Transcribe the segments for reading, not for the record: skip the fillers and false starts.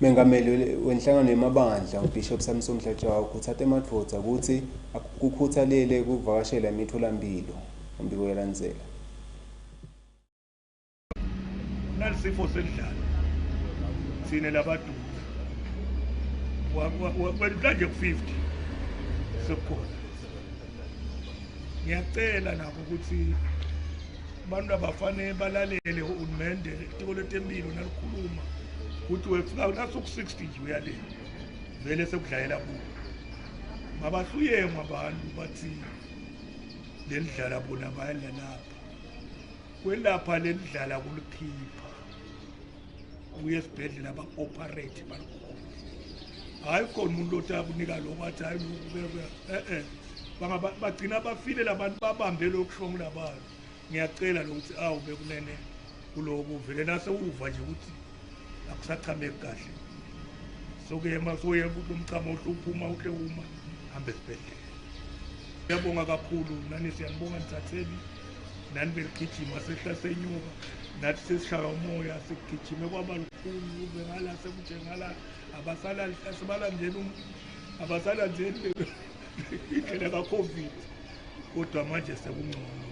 Mengameli wenhlangano yamabandla uBishop Samson Hlatjwako uthathe emadvodza ukuthi kukhuthalele ukuvakashela imitholampilo umbiko uyalandzela. Nalisifo sendlala sine labantu wakwenhlanje ku50 sekukhona. Ngiyacela nabo ukuthi abantu abafane balalele uhulumende itiko letempilo nalikhuluma ukuthi wefika nasoku60 nje uyale vele sekudlayela kubo. Mabasuyengwa abantu bathi lendlala bona bayala lapha. Kwelapha lendlala kulikhipha. Uye esibhedlela ba-operate balikhona. Hayi khona umuntu otakunika lo bathi hayi bagcina bafile labantu babambe lokusho labantu. Ngiyacela lokuthi awube kunene kuloku vele nase uva nje ukuthi akusachameki kahle. Sokuyema soye umchamo ohlupha uhle uma hambe esibhedlela. Ngiyabonga kakhulu nani siyanibonga nithatheni nani beligijima sehla senyuka nathi sesishaya umoya sigijime kwaba lukhulu bengala sekujengala abasala nje indlela ka-COVID kodwa manje sekungcono.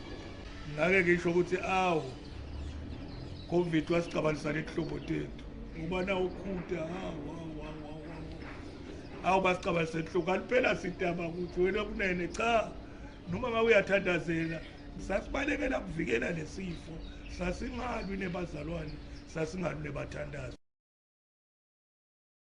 Ngake ngisho ukuthi COVID wasicabanisa lehlobo tethu ngoba nawo ukhuda basicabanisa lehlobo kanti phela sidaba ukuthi wena kunene cha noma ngabe uyathandazela sasibalekela kuvikela lesifo sasingalwi nebazalwane sasingalwi nebathandazi.